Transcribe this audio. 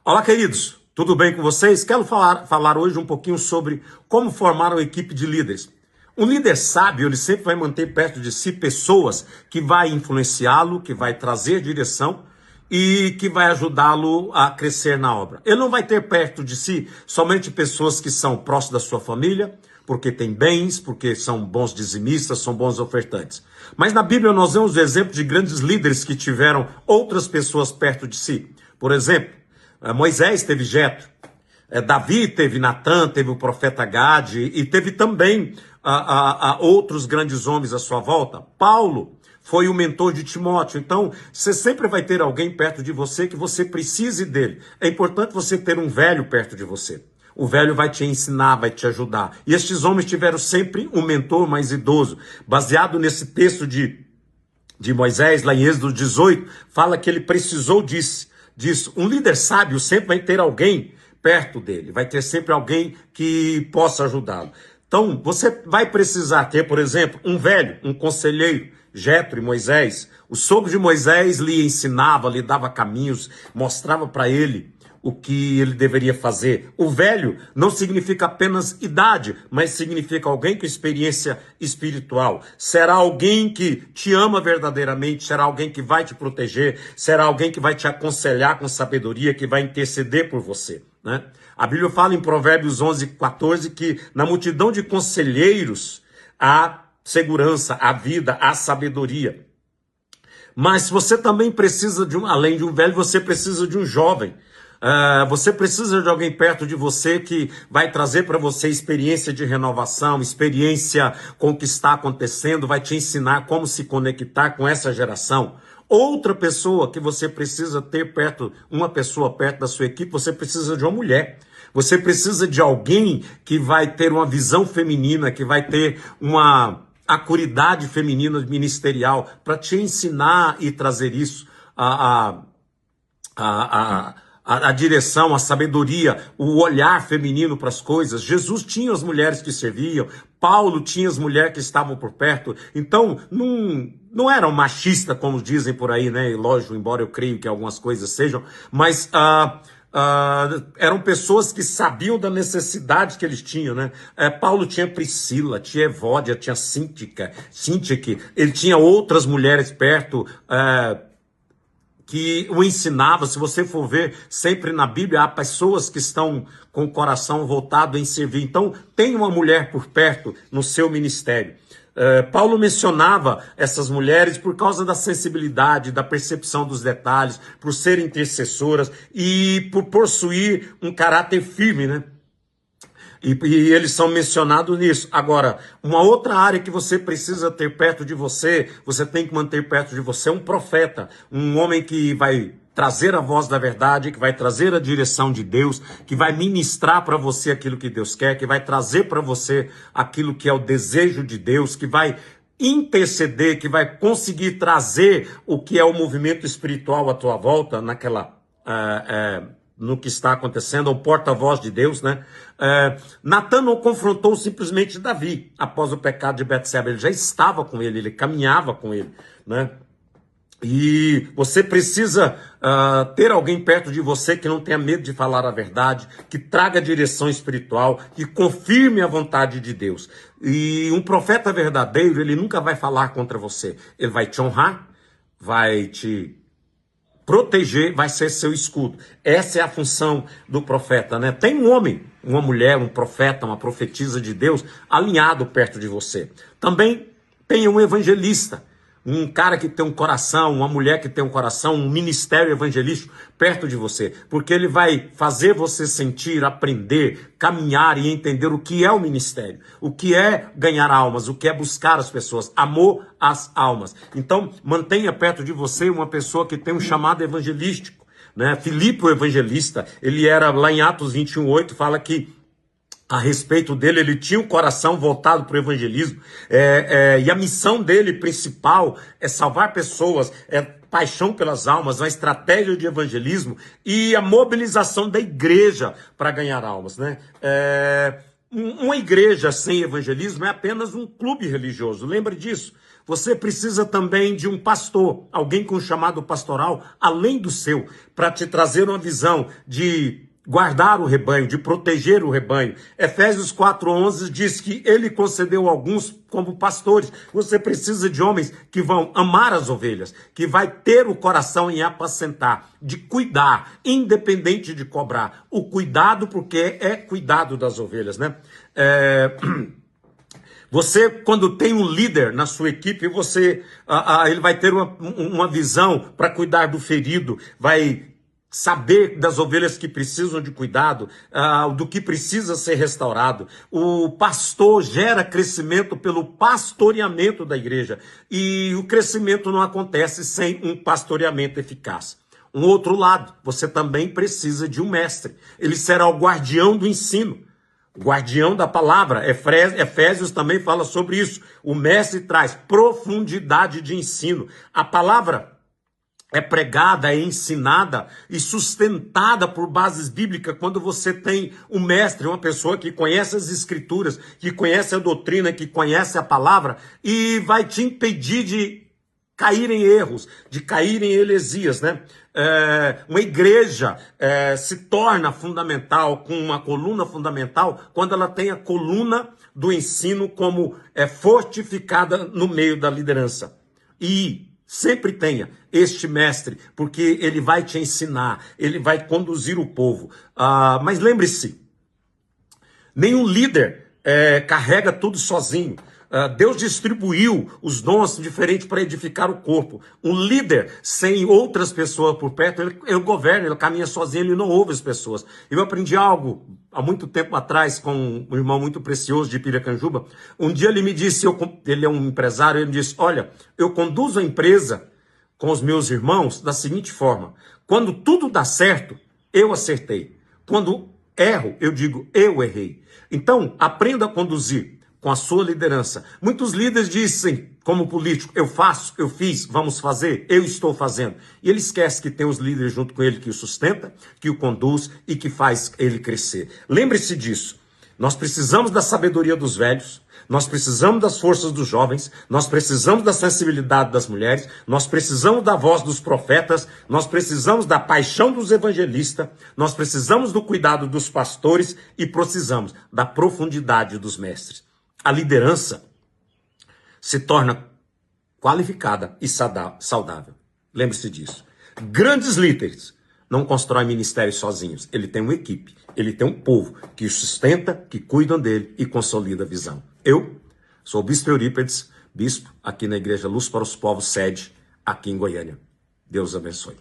Olá, queridos, tudo bem com vocês? Quero falar hoje um pouquinho sobre como formar uma equipe de líderes. Um líder sábio, ele sempre vai manter perto de si pessoas que vai influenciá-lo, que vai trazer direção e que vai ajudá-lo a crescer na obra. Ele não vai ter perto de si somente pessoas que são próximas da sua família, porque têm bens, porque são bons dizimistas, são bons ofertantes. Mas na Bíblia nós vemos o exemplo de grandes líderes que tiveram outras pessoas perto de si. Por exemplo, Moisés teve Jetro, Davi teve Natã, teve o profeta Gade e teve também outros grandes homens à sua volta. Paulo foi o mentor de Timóteo. Então, você sempre vai ter alguém perto de você que você precise dele. É importante você ter um velho perto de você. O velho vai te ensinar, vai te ajudar. E estes homens tiveram sempre um mentor mais idoso. Baseado nesse texto de Moisés, lá em Êxodo 18, fala que ele precisou disso. Um líder sábio sempre vai ter alguém perto dele, vai ter sempre alguém que possa ajudá-lo. Então, você vai precisar ter, por exemplo, um velho, um conselheiro, Jetro e Moisés. O sogro de Moisés lhe ensinava, lhe dava caminhos, mostrava para ele o que ele deveria fazer. O velho não significa apenas idade, mas significa alguém com experiência espiritual. Será alguém que te ama verdadeiramente, será alguém que vai te proteger, será alguém que vai te aconselhar com sabedoria, que vai interceder por você, né? A Bíblia fala em Provérbios 11:14 que na multidão de conselheiros há segurança, há vida, há sabedoria. Mas você também precisa além de um velho, você precisa de um jovem. Você precisa de alguém perto de você que vai trazer para você experiência de renovação, experiência com o que está acontecendo, vai te ensinar como se conectar com essa geração. Outra pessoa que você precisa ter perto, uma pessoa perto da sua equipe, você precisa de uma mulher. Você precisa de alguém que vai ter uma visão feminina, que vai ter uma acuidade feminina ministerial para te ensinar e trazer isso a direção, a sabedoria, o olhar feminino para as coisas. Jesus tinha as mulheres que serviam, Paulo tinha as mulheres que estavam por perto. Então, não eram machistas, como dizem por aí, né? Lógico, embora eu creio que algumas coisas sejam, mas eram pessoas que sabiam da necessidade que eles tinham, né? Paulo tinha Priscila, tinha Evódia, tinha Síntique, ele tinha outras mulheres perto, que o ensinava. Se você for ver, sempre na Bíblia há pessoas que estão com o coração voltado em servir. Então, tem uma mulher por perto no seu ministério. Paulo mencionava essas mulheres por causa da sensibilidade, da percepção dos detalhes, por serem intercessoras e por possuir um caráter firme, né? E eles são mencionados nisso. Agora, uma outra área que você precisa ter perto de você, você tem que manter perto de você, um profeta, um homem que vai trazer a voz da verdade, que vai trazer a direção de Deus, que vai ministrar para você aquilo que Deus quer, que vai trazer para você aquilo que é o desejo de Deus, que vai interceder, que vai conseguir trazer o que é o movimento espiritual à tua volta, no que está acontecendo, é o porta-voz de Deus, né? Natã não confrontou simplesmente Davi após o pecado de Betseba, ele já estava com ele, ele caminhava com ele, né? E você precisa ter alguém perto de você que não tenha medo de falar a verdade, que traga direção espiritual, que confirme a vontade de Deus. E um profeta verdadeiro, ele nunca vai falar contra você, ele vai te honrar, vai te proteger, vai ser seu escudo. Essa é a função do profeta, né? Tem um homem, uma mulher, um profeta, uma profetisa de Deus alinhado perto de você. Também tem um evangelista, um cara que tem um coração, uma mulher que tem um coração, um ministério evangelístico perto de você, porque ele vai fazer você sentir, aprender, caminhar e entender o que é o ministério, o que é ganhar almas, o que é buscar as pessoas, amor às almas. Então, mantenha perto de você uma pessoa que tem um chamado evangelístico, né? Filipe, o evangelista, ele era, lá em Atos 21:8, fala que a respeito dele, ele tinha um coração voltado para o evangelismo, e a missão dele principal é salvar pessoas, é paixão pelas almas, uma estratégia de evangelismo e a mobilização da igreja para ganhar almas, né? Uma igreja sem evangelismo é apenas um clube religioso, lembre disso. Você precisa também de um pastor, alguém com chamado pastoral, além do seu, para te trazer uma visão de guardar o rebanho, de proteger o rebanho. Efésios 4:11 diz que ele concedeu alguns como pastores. Você precisa de homens que vão amar as ovelhas, que vai ter o coração em apacentar, de cuidar, independente de cobrar. O cuidado, porque é cuidado das ovelhas, né? Você, quando tem um líder na sua equipe, ele vai ter uma visão para cuidar do ferido, vai saber das ovelhas que precisam de cuidado, do que precisa ser restaurado. O pastor gera crescimento pelo pastoreamento da igreja. E o crescimento não acontece sem um pastoreamento eficaz. Um outro lado, você também precisa de um mestre. Ele será o guardião do ensino. Guardião da palavra. Efésios também fala sobre isso. O mestre traz profundidade de ensino. A palavra é pregada, é ensinada e sustentada por bases bíblicas quando você tem um mestre, uma pessoa que conhece as escrituras, que conhece a doutrina, que conhece a palavra e vai te impedir de cair em erros, de cair em heresias, né? Uma igreja se torna fundamental, com uma coluna fundamental, quando ela tem a coluna do ensino como fortificada no meio da liderança. E sempre tenha este mestre, porque ele vai te ensinar, ele vai conduzir o povo. Mas lembre-se, nenhum líder carrega tudo sozinho. Deus distribuiu os dons diferentes para edificar o corpo. Um líder sem outras pessoas por perto, ele governa, ele caminha sozinho, ele não ouve as pessoas. Eu aprendi algo há muito tempo atrás com um irmão muito precioso de Piracanjuba. Um dia ele me disse, ele é um empresário, ele me disse, olha, eu conduzo a empresa com os meus irmãos da seguinte forma: quando tudo dá certo, eu acertei. Quando erro, eu digo, eu errei. Então, aprenda a conduzir com a sua liderança. Muitos líderes dizem, como político, eu faço, eu fiz, vamos fazer, eu estou fazendo. E ele esquece que tem os líderes junto com ele que o sustenta, que o conduz e que faz ele crescer. Lembre-se disso. Nós precisamos da sabedoria dos velhos, nós precisamos das forças dos jovens, nós precisamos da sensibilidade das mulheres, nós precisamos da voz dos profetas, nós precisamos da paixão dos evangelistas, nós precisamos do cuidado dos pastores e precisamos da profundidade dos mestres. A liderança se torna qualificada e saudável. Lembre-se disso. Grandes líderes não constroem ministérios sozinhos. Ele tem uma equipe, ele tem um povo que o sustenta, que cuidam dele e consolida a visão. Eu sou o Bispo Eurípides, bispo aqui na Igreja Luz para os Povos, sede aqui em Goiânia. Deus abençoe.